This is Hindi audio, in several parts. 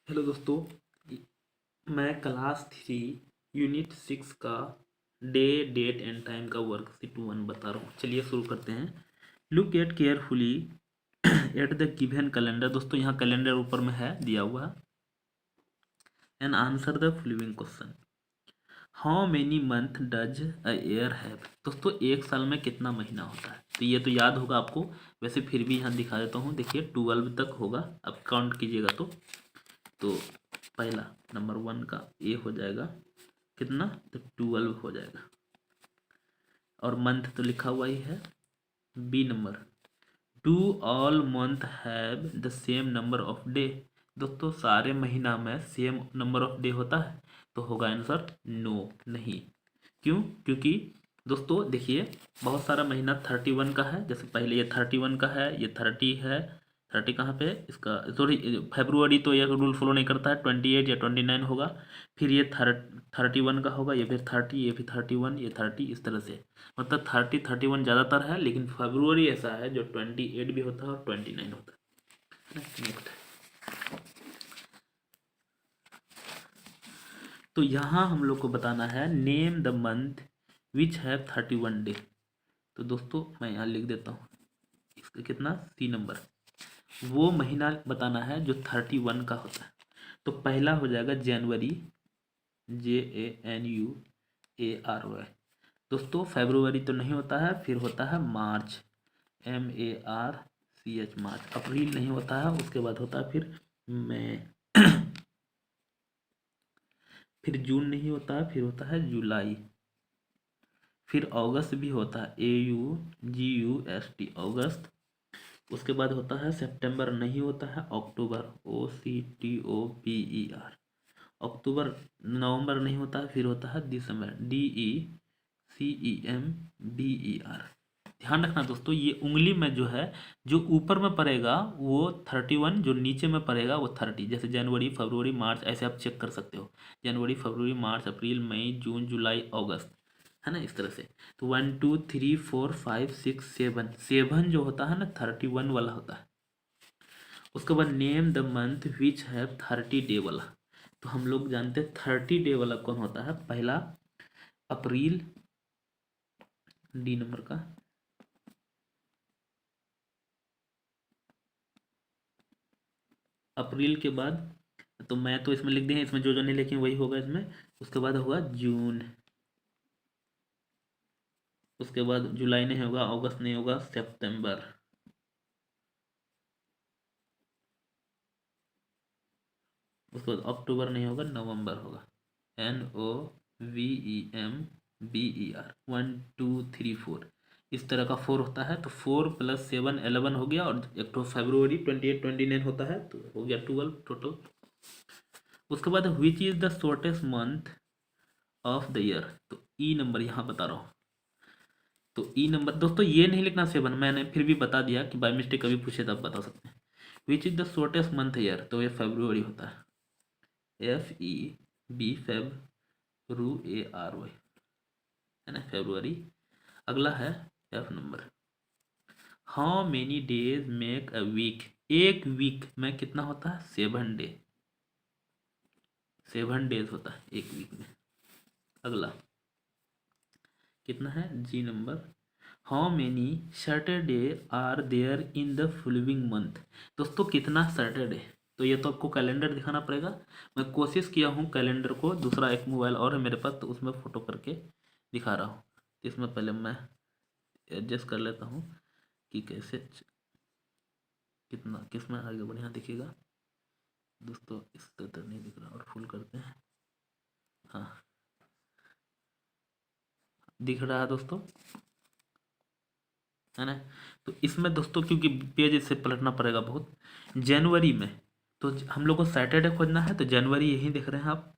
हेलो दोस्तों। मैं क्लास 3 यूनिट 6 का डे डेट एंड टाइम का वर्कशीट 1 बता रहा हूँ। चलिए शुरू करते हैं। Look at carefully at the given calendar. दोस्तों यहाँ कैलेंडर ऊपर में है दिया हुआ है। And answer the following question. How many month does a year have. दोस्तों एक साल में कितना महीना होता है? तो ये तो याद होगा आपको, वैसे फिर भी यहाँ दिखा देता हूँ। देखिए 12 तक होगा, अब काउंट कीजिएगा तो पहला नंबर 1 का ए हो जाएगा कितना, तो 12 हो जाएगा। और मंथ तो लिखा हुआ ही है। B number, do all month have the same number of day. दोस्तों सारे महीना में सेम नंबर ऑफ डे होता है? तो होगा आंसर नो, नहीं। क्यों? क्योंकि दोस्तों देखिए बहुत सारा महीना 31 का है। जैसे पहले ये 31 का है, ये 30 है। 30 कहाँ पे है इसका? सॉरी, फेब्रुवरी तो ये रूल फॉलो नहीं करता है, 28 या 29 होगा। फिर ये 31 का होगा, ये फिर 30, ये फिर 31, ये 30, इस तरह से। मतलब 30 31 ज़्यादातर है, लेकिन फेब्रुवरी ऐसा है जो 28 भी होता है और 29 होता है। नेक्स्ट, तो यहाँ हम लोग को बताना है name the month which have 31 day. तो दोस्तों मैं यहाँ लिख देता हूँ इसका कितना, सी नंबर। वो महीना बताना है जो 31 का होता है। तो पहला हो जाएगा जनवरी, JANUARY। दोस्तों फरवरी तो नहीं होता है, फिर होता है मार्च, MARCH, मार्च। अप्रैल नहीं होता है, उसके बाद होता है फिर मई। फिर जून नहीं होता है, फिर होता है जुलाई। फिर अगस्त भी होता है, AUGUST, अगस्त। उसके बाद होता है सितंबर, नहीं होता है, अक्टूबर, OCTOBER, अक्टूबर। नवंबर नहीं होता है, फिर होता है दिसंबर, DECEMBER। ध्यान रखना दोस्तों, ये उंगली में जो है, जो ऊपर में पड़ेगा वो 31, जो नीचे में पड़ेगा वो 30। जैसे जनवरी, फरवरी, मार्च, ऐसे आप चेक कर सकते हो। जनवरी, फरवरी, मार्च, अप्रैल, मई, जून, जुलाई, अगस्त, है ना, इस तरह से। तो 1 2 3 4 5 6 7, 7 जो होता है ना 31 वाला होता है। उसके बाद name the month which have 30 day वाला। तो हम लोग जानते हैं 30 डे वाला कौन होता है। पहला अप्रैल, डी नंबर का। अप्रैल के बाद तो मैं तो इसमें लिख दिए, इसमें जो जो नहीं लिखे वही होगा इसमें। उसके बाद होगा जून, उसके बाद जुलाई नहीं होगा, अगस्त नहीं होगा, सितंबर। उसके बाद अक्टूबर नहीं होगा, नवंबर होगा। NOVEMBER, 1 2 3 4, इस तरह का 4 होता है। तो 4 + 7 11 हो गया, और एक तो फरवरी 28 29 होता है, तो हो गया 12 टोटल। उसके बाद which is the shortest month of the year. तो ई नंबर यहाँ बता रहा हूँ। तो ई नंबर दोस्तों ये नहीं लिखना 7, मैंने फिर भी बता दिया कि बाई मिस्टेक कभी पूछे तो आप बता सकते हैं। Which is the shortest month year, तो ये फरवरी होता है, FEB, FEBRUARY, है ना, फरवरी। अगला है F number. How many days make a week. एक वीक में कितना होता है? 7 डे, 7 डेज होता है एक वीक में। अगला कितना है, G number. How many Saturday are there in the following month. दोस्तों कितना सैटरडे, तो ये तो आपको कैलेंडर दिखाना पड़ेगा। मैं कोशिश किया हूँ कैलेंडर को, दूसरा एक मोबाइल और है मेरे पास, तो उसमें फ़ोटो करके दिखा रहा हूँ। इसमें पहले मैं एडजस्ट कर लेता हूँ कि कैसे कितना किस में आगे बढ़िया दिखेगा। दोस्तों इस तरह नहीं दिख रहा, और फुल करते हैं। हाँ दिख रहा है दोस्तों, है ना। तो इसमें दोस्तों क्योंकि पेज इससे पलटना पड़ेगा बहुत। जनवरी में तो हम लोग को सैटरडे खोजना है, तो जनवरी यही देख रहे हैं आप।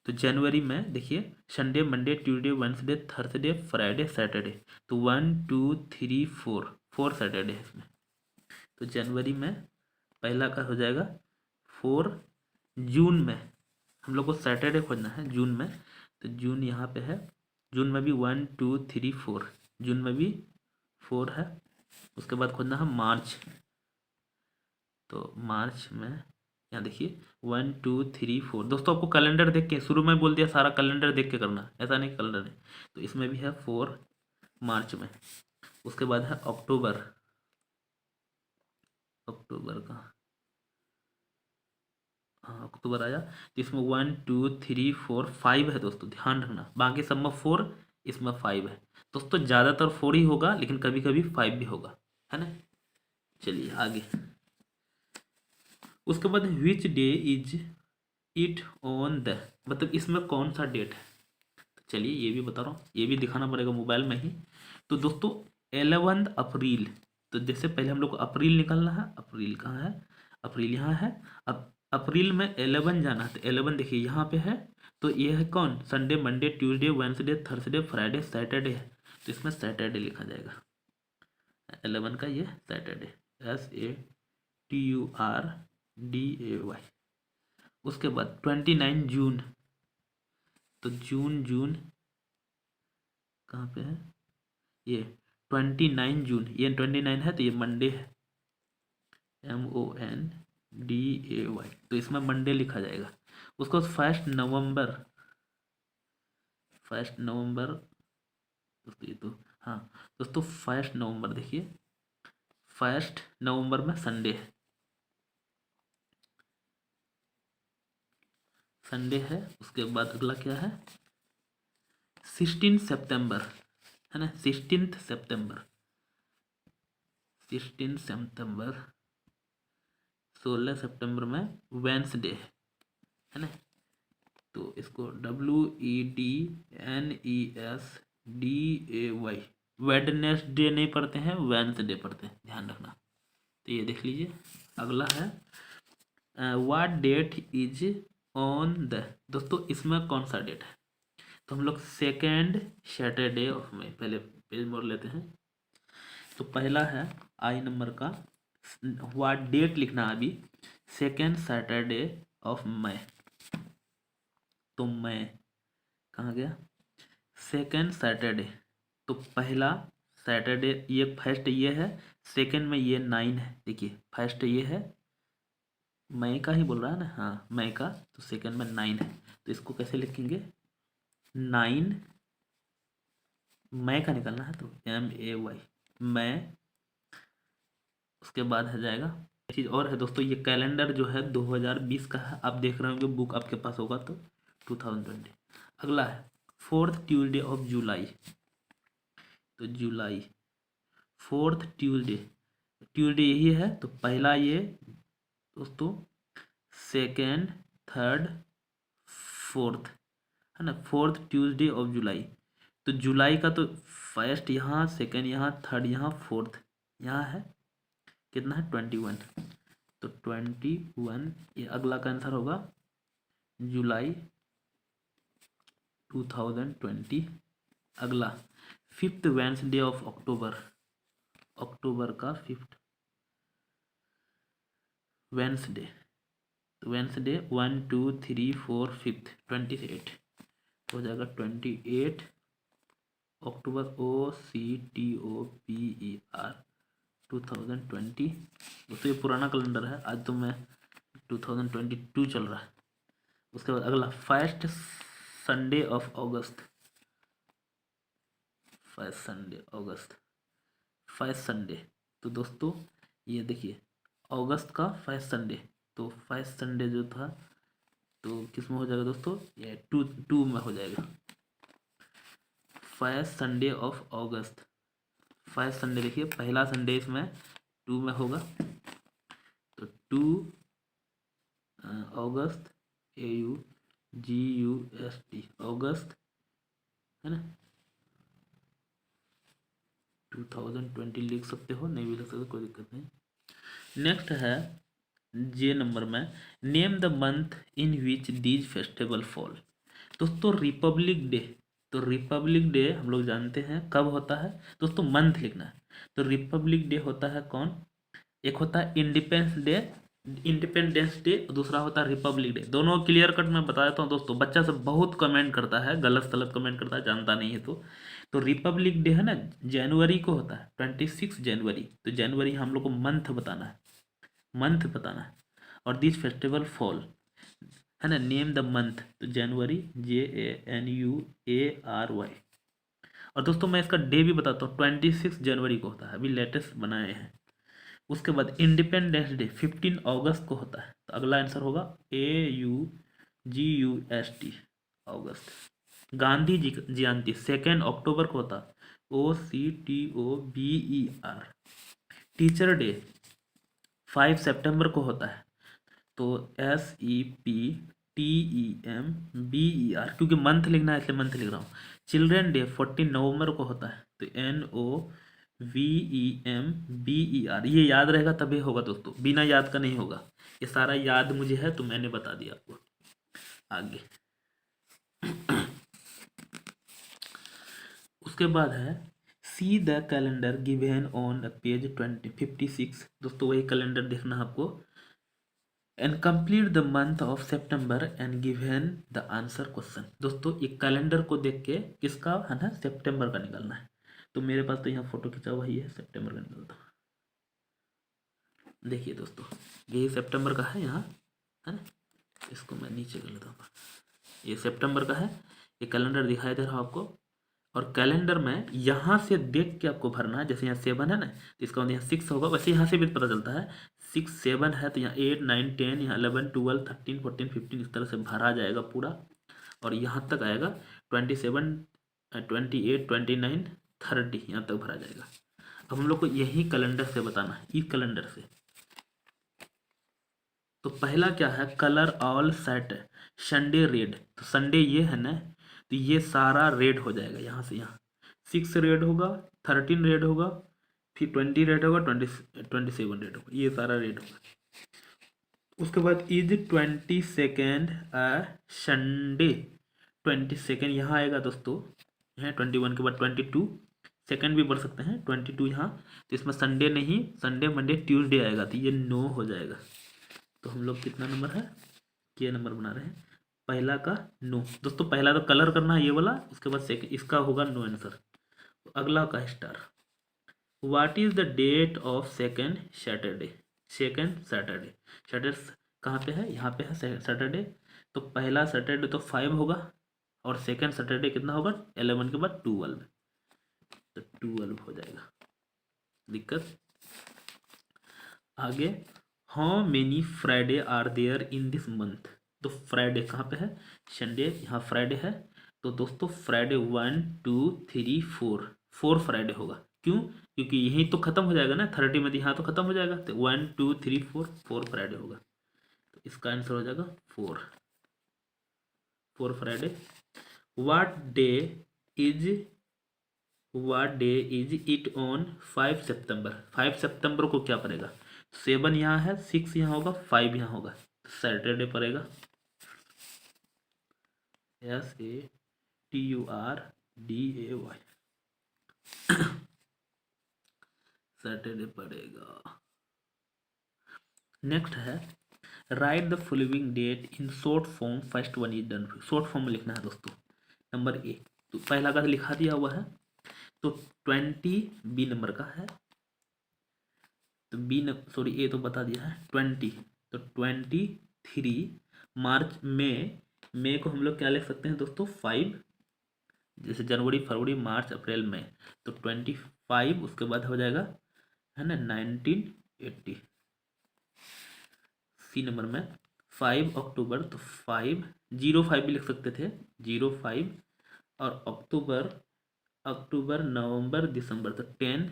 तो जनवरी में देखिए Sunday, Monday, Tuesday, Wednesday, Thursday, Friday, Saturday. तो 1 2 3 4, 4 सैटरडे है इसमें। तो जनवरी में पहला का हो जाएगा 4। जून में हम लोग को सैटरडे खोजना है, जून में। तो जून यहाँ पे है, जून में भी 1 2 3 4, जून में भी 4 है। उसके बाद खोजना है मार्च। तो मार्च में यहाँ देखिए 1 2 3 4। दोस्तों आपको कैलेंडर देख के, शुरू में बोल दिया सारा कैलेंडर देख के करना, ऐसा नहीं कैलेंडर है। तो इसमें भी है 4 मार्च में। उसके बाद है अक्टूबर, अक्टूबर का, हाँ अक्टूबर आया। तो इसमें 1 2 3 4 5 है दोस्तों, ध्यान रखना, बाकी सब में 4, इसमें 5 है दोस्तों। ज़्यादातर 4 ही होगा, लेकिन कभी कभी 5 भी होगा, है ना। चलिए आगे। उसके बाद which day is it on the, मतलब इसमें कौन सा डेट है। तो चलिए ये भी बता रहा हूँ, ये भी दिखाना पड़ेगा मोबाइल में ही। तो दोस्तों 11 अप्रैल, तो जैसे पहले हम लोग को अप्रैल निकालना है, अप्रैल कहाँ है, अप्रैल यहाँ है। अब अप्रैल में 11 जाना है, तो 11 देखिए यहाँ पे है। तो ये है कौन, Sunday Monday Tuesday Wednesday Thursday Friday Saturday है। तो इसमें सैटरडे लिखा जाएगा, 11 का ये सैटरडे, SATURDAY। उसके बाद 29 जून, तो जून, जून कहाँ पे है, ये 29 जून, ये 29 है तो ये मंडे है, MONDAY। तो इसमें मंडे लिखा जाएगा। उसको 1 नवंबर, 1 नवंबर दोस्तों, ये तो हाँ दोस्तों 1 नवंबर देखिए, 1 नवंबर में संडे है, संडे है। उसके बाद अगला क्या है, 16 सितंबर, है ना, 16 सितंबर, 16 सितंबर, 16 सितंबर में वेंसडे है ना। तो इसको WEDNESDAY, वेडनेसडे नहीं पढ़ते हैं, वेंसडे पढ़ते हैं, ध्यान रखना। तो ये देख लीजिए। अगला है what date is on the, दोस्तों इसमें कौन सा डेट है। तो हम लोग सेकेंड सैटरडे ऑफ मई, पहले पेज मोड़ लेते हैं। तो पहला है आई नंबर का, व्हाट डेट लिखना है अभी, सेकेंड सैटरडे ऑफ मई। तो मई कहाँ गया, सेकेंड सैटरडे, तो पहला सैटरडे, ये फर्स्ट ये है, सेकेंड में ये 9 है, देखिए फर्स्ट ये है, मई का ही बोल रहा है ना, हाँ मई का, तो सेकेंड में 9 है। तो इसको कैसे लिखेंगे, 9 मई का निकालना है, तो MAY मई। उसके बाद हो जाएगा, चीज़ और है दोस्तों, ये कैलेंडर जो है 2020 का है, आप देख रहे होंगे, बुक आपके पास होगा तो 2020। अगला है 4th ट्यूसडे ऑफ जुलाई, तो जुलाई 4th ट्यूसडे, ट्यूसडे यही है, तो पहला ये दोस्तों, सेकेंड थर्ड फोर्थ, है ना, 4th ट्यूसडे ऑफ जुलाई। तो जुलाई का तो फर्स्ट यहाँ, सेकेंड यहाँ, थर्ड यहाँ, फोर्थ यहाँ है, कितना है 21। तो 21 ये अगला का आंसर होगा, जुलाई 2020। अगला 5th वेडनेसडे ऑफ अक्टूबर, अक्टूबर का 5th वेडनेसडे, तो वेडनेसडे 1 2 3 4 5th 28 हो जाएगा, 28 अक्टूबर, OCTOBER 2020। दोस्तों ये पुराना कैलेंडर है, आज तो मैं 2022 चल रहा है। उसके बाद अगला 1st संडे ऑफ अगस्त, 1st संडे अगस्त, 1st संडे। तो दोस्तों ये देखिए अगस्त का 1st संडे, तो 1st संडे जो था तो किस में हो जाएगा दोस्तों, ये 2 में हो जाएगा, 1st संडे ऑफ अगस्त। 1st संडे देखिए पहला संडे इसमें 2 में होगा, तो 2 अगस्त, AUGUST अगस्त, है ना, 2020 लिख सकते हो, नहीं भी लिख सकते, कोई दिक्कत नहीं। नेक्स्ट है जे नंबर में, name the month in which these festival fall. दोस्तों रिपब्लिक डे, तो रिपब्लिक डे हम लोग जानते हैं कब होता है दोस्तों, मंथ लिखना है। तो रिपब्लिक डे होता है कौन, एक होता है इंडिपेंडेंस डे, इंडिपेंडेंस डे, दूसरा होता है रिपब्लिक डे। दोनों क्लियर कट मैं बता देता हूँ दोस्तों, बच्चा सब बहुत कमेंट करता है, गलत सलत कमेंट करता है, जानता नहीं है। तो रिपब्लिक डे है ना, जनवरी को होता है, 26 जनवरी। तो जनवरी हम लोग को मंथ बताना है, मंथ बताना है। और दिस फेस्टिवल फॉल, है ना। नेम द मंथ, तो जनवरी, JANUARY। और दोस्तों मैं इसका डे भी बताता हूँ, 26 जनवरी को होता है, अभी लेटेस्ट बनाए हैं। उसके बाद इंडिपेंडेंस डे 15 अगस्त को होता है, तो अगला आंसर होगा AUGUST, अगस्त। गांधी जी जयंती 2 अक्टूबर को होता है, OCTOBER। टीचर डे 5 सितंबर को होता है, तो SEPTEMBER, क्योंकि मंथ लिखना है इसलिए मंथ लिख रहा हूँ। चिल्ड्रन डे 14 नवंबर को होता है, तो NOVEMBER। ये याद रहेगा तभी होगा दोस्तों, बिना याद का नहीं होगा। ये सारा याद मुझे है तो मैंने बता दिया आपको। आगे उसके बाद है see the calendar given on page 56। दोस्तों वही कैलेंडर देखना है आपको। And complete the month of September and given the answer question. दोस्तों एक कैलेंडर को देख के किसका है ना, सितंबर का निकालना है। तो मेरे पास तो यहाँ फोटो खिंचा हुआ ही है, सितंबर का निकालता हूँ। देखिए दोस्तों यही सितंबर का है यहाँ, है ना। इसको मैं नीचे कर लेता हूँ, ये सितंबर का है। ये कैलेंडर दिखाई दे रहा है आपको। और कैलेंडर में यहाँ से देख के आपको भरना है। जैसे यहाँ 7 है ना, तो इसका मतलब यहाँ 6 होगा, वैसे यहाँ से भी पता चलता है 6 7 है, तो यहाँ 8 9 10, यहाँ 11 12 13 14 15 इस तरह से भरा जाएगा पूरा। और यहाँ तक आएगा 27 28 29 30, यहाँ तक भरा जाएगा। अब हम लोग को यही कैलेंडर से बताना है, इस कैलेंडर से। तो पहला क्या है, colour all set Sunday red. तो संडे ये है ना, तो ये सारा रेड हो जाएगा। यहाँ से यहाँ 6 रेड होगा, 13 रेड होगा, फिर 20 रेड होगा, 27 रेड होगा, ये सारा रेड होगा। उसके बाद इज 22 संडे, 22 यहाँ आएगा दोस्तों। यहाँ 21 के बाद 22 सेकेंड भी बढ़ सकते हैं, 22 यहाँ। तो इसमें संडे नहीं, संडे मंडे ट्यूसडे आएगा, तो ये 9 हो जाएगा। तो हम लोग कितना नंबर है, के नंबर बना रहे हैं, पहला का 9। दोस्तों पहला तो कलर करना है ये वाला, उसके बाद सेकंड इसका होगा 9 आंसर। तो अगला का star. What is the date of second Saturday, second Saturday. Saturday कहाँ पे है, यहाँ पे है सैटरडे। तो पहला सैटरडे तो 5 होगा, और सेकंड सैटरडे कितना होगा, 11 के बाद 12, तो 12 हो जाएगा। दिक्कत आगे। How many Friday are there in this month. तो फ्राइडे कहाँ पे है, संडे, यहाँ फ्राइडे है। तो दोस्तों फ्राइडे 1 2 3 4, 4 फ्राइडे होगा। क्यों, क्योंकि यही तो खत्म हो जाएगा ना 30 में, यहाँ तो खत्म हो जाएगा। तो 1 2 3 4, 4 फ्राइडे होगा। तो इसका आंसर हो जाएगा 4 Friday. What day is it on 5 सितंबर। 5 सितंबर को क्या पड़ेगा, 7 यहाँ है, 6 यहाँ होगा, 5 यहाँ होगा, तो सैटरडे पड़ेगा। SATURDAY, सैटरडे पड़ेगा। नेक्स्ट है write the following date in short form, first one is done. Short form में लिखना है दोस्तों। नंबर ए, तो पहला का लिखा दिया हुआ है, तो 20 बी नंबर का है। तो सॉरी ए तो बता दिया है 20, तो 23 मार्च मई को हम लोग क्या लिख सकते हैं दोस्तों, 5। जैसे जनवरी फरवरी मार्च अप्रैल मई, तो 25 उसके बाद हो जाएगा, है ना, 1980। सी नंबर में 5 अक्टूबर, तो 5 भी लिख सकते थे, 05। और अक्टूबर नवंबर दिसंबर, तो 10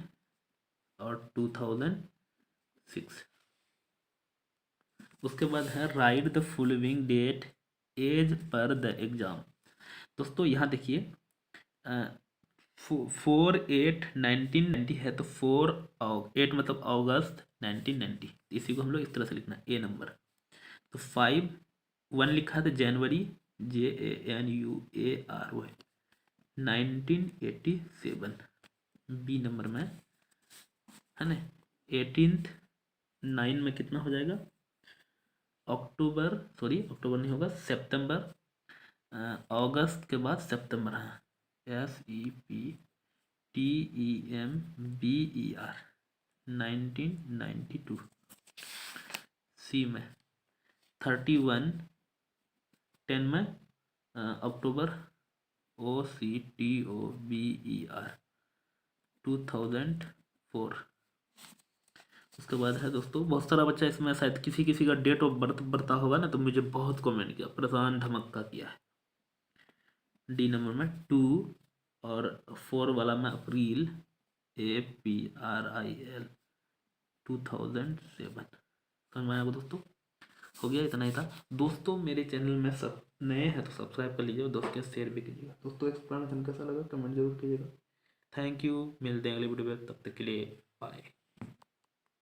और 2006। उसके बाद है write the following date as per the exam. दोस्तों यहाँ देखिए 4/8/1990 है, तो 4/8 मतलब अगस्त 1990। इसी को हम लोग इस तरह से लिखना है, ए नंबर। तो 5/1 लिखा है, तो जनवरी, JANUARY 1987। बी नंबर में है ना 18th 9 में कितना हो जाएगा, अक्टूबर नहीं होगा, सितंबर, अगस्त के बाद सितंबर है, SEPTEMBER 1992। सी में 31 10 में अक्टूबर OCTOBER 2004। उसके बाद है दोस्तों, बहुत सारा बच्चा इसमें शायद किसी किसी का डेट ऑफ बर्थ बढ़ता होगा ना, तो मुझे बहुत कमेंट किया, प्रशांत ढमक्का किया है। डी नंबर में 2 और 4 वाला में अप्रैल APRIL 2007। समझ में आया दोस्तों? हो गया, इतना ही था दोस्तों। मेरे चैनल में सब नए हैं तो सब्सक्राइब कर लीजिए, दोस्तों के शेयर भी कीजिएगा। दोस्तों एक्सप्लेनेशन कैसा लगा कमेंट जरूर कीजिएगा। थैंक यू, मिलते हैं अगले वीडियो में, तब तक के लिए बाय।